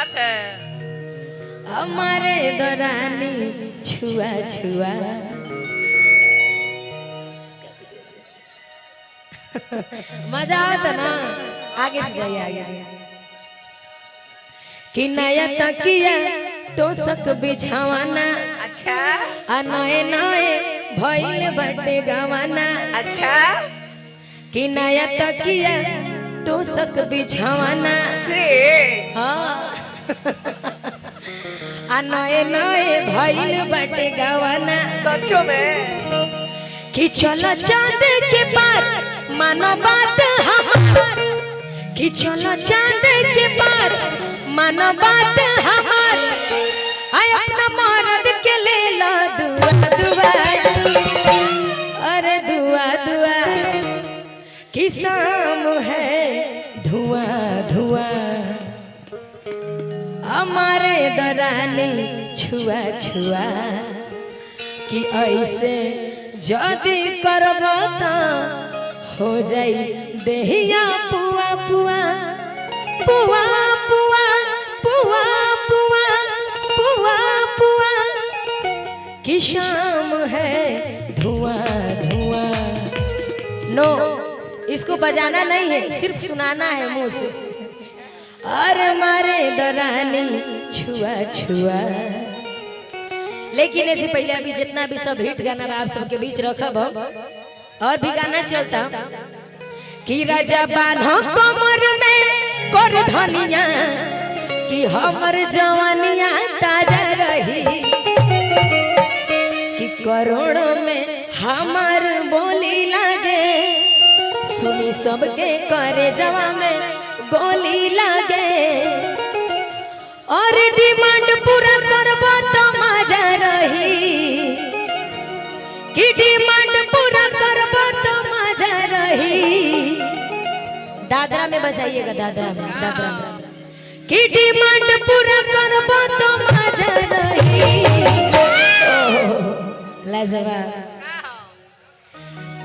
बात है। हमारे दरानी छुआ छुआ मजा आता ना। आगे से जाइए आगे से। कि नया तकिया तो सक बिछावाना अच्छा आ नए नए भइल बटे गवाना। अच्छा कि नया तकिया तो सक बिछावाना से हाँ आ नए नए भइल बटे गवाना। सचो में कि चलो चांद के पार मानो बात हमार। कि चलो चांद के पार मानो बात हमार। आय अपना मर्द के ले लो दुआ दुआ अरे दुआ दुआ कि शाम है धुआं धुआं। हमारे दरानी छुआ छुआ कि ऐसे जदी करबो तो हो जाई देहिया पुआ पुआ पुआ पुआ पुआ पुआ पुआ पुआ कि शाम है धुआं धुआं। नो इसको बजाना नहीं है सिर्फ सुनाना है मुंह से। अरे मारे दरानी छुआ छुआ। लेकिन ऐसे पहले अभी जितना भी सब हिट गाना आप सबके बीच रखब हम और भी गाना चलता कि राजा बान्हो कमर में कर धनिया कि हमर जवानिया ताजा रही। कि करोड़ों में हमार बोली लागे सुनी सबके करे जवा में गोली लागे। और डिमांड पूरा करबो तो मजा रही। कि डिमांड पूरा करबो तो मजा रही। दादरा में बजाइएगा दादरा में कि डिमांड पूरा करबो तो मजा रही। लाजवाब।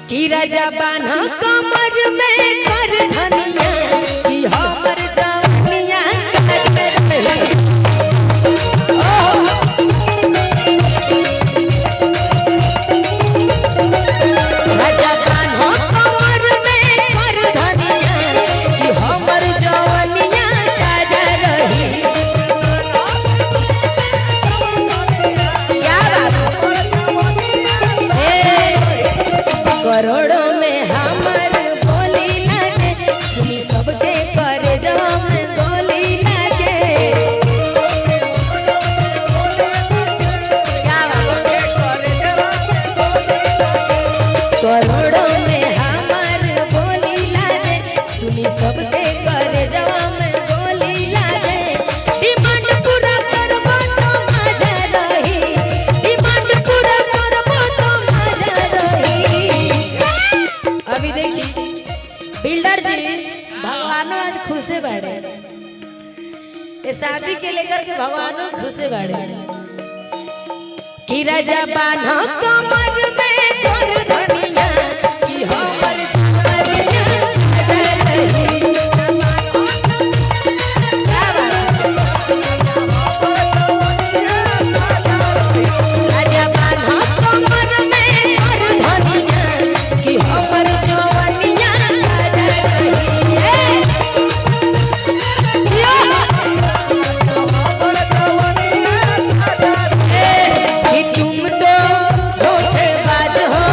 कि राजा बान्हा कमर में कर धनिया कि हमर जवानिया ताजा रही। राजा बान्हा कमर में कर धनिया कि हमर जवानिया ताजा रही। क्या करोड़ों में हमार बोली लागे सुनी सबके करे जम गोली लागे। करोड़ों में हमार बोली लागे सुनी सबके करे जम गोली लागे। डिमांड पूरा करबो तो मजा रही। डिमांड पूरा करबो तो मजा रही। अभी देखिए बिल्डर जी भगवानों आज खुशे बाड़े। ये शादी के लेकर के भगवानों खुशे बाड़े। कि राजा बान्हा कमर में कर धनिया कि हमर जवानिया ताजा रही। राजा बान्हा कमर में कर धनिया कि हमर जवानिया ताजा रही। कि तुम तो धोखेबाज हो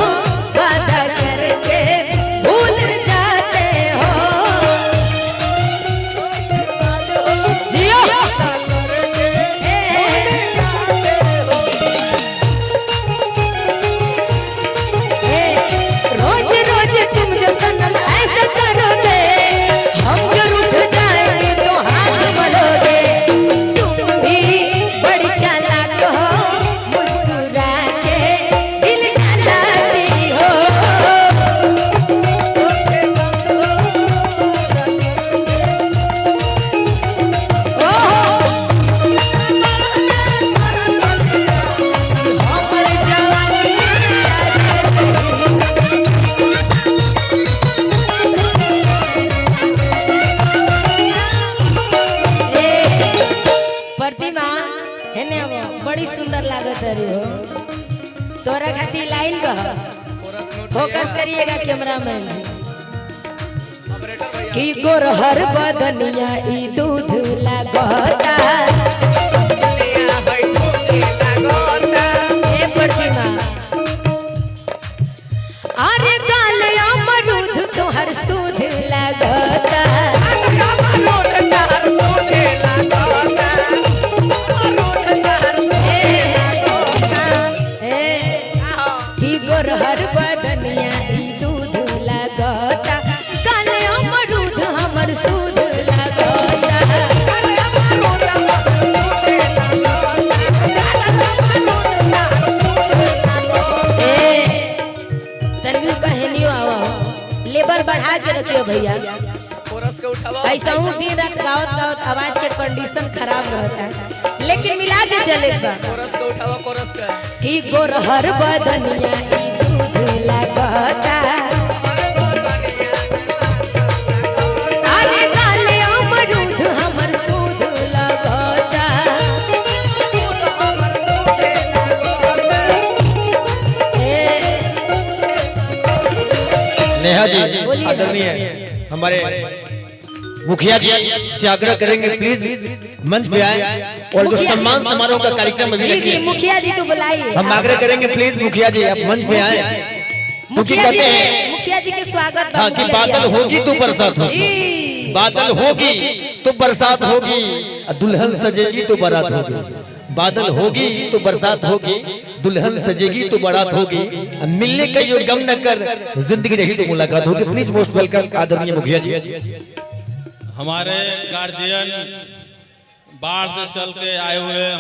हेने अब बड़ी सुंदर लागत है रो तोरा खातिर लाइन कह फोकस करिएगा कैमरामैन जी कि गोरहर बदनिया ई दूध लागता ए प्रतिमा अरे गाल अमरूद तोहर सूद लागता कि गोरहर बदनिया ई दूध लागता गाल अमरूद हमर सूद लागता तनवी कहानियों आवा लेवल बढ़ा के रखियो भैया ऐसा हूँ दिन रात गावत गावत आवाज के कंडीशन खराब रहता है लेकिन मिला के चले कि गोरहर बदनिया दूध लागता अरे गाले अमरूद हमर सूद लागता नेहा जी आदरणीय हमारे मुखिया जी से आग्रह करेंगे प्लीज मंच पे आए और जो सम्मान समारोह का कार्यक्रम अभी जी रखिए मुखिया जी को बुलाइए हम आग्रह करेंगे प्लीज मुखिया जी आप मंच पे आए क्योंकि कहते हैं मुखिया जी के स्वागत हाँ कि बादल होगी तो बरसात होगी बादल होगी तो बरसात होगी दुल्हन सजेगी तो बारात होगी बादल होगी तो बरसात होगी दुल्हन सजेगी तो बारात होगी मिलने का जो गम न कर जिंदगी रही तो मुलाकात होगी प्लीज मोस्ट वेलकम आदरणीय मुखिया जी हमारे गार्जियन बाढ़ से चल के आए हुए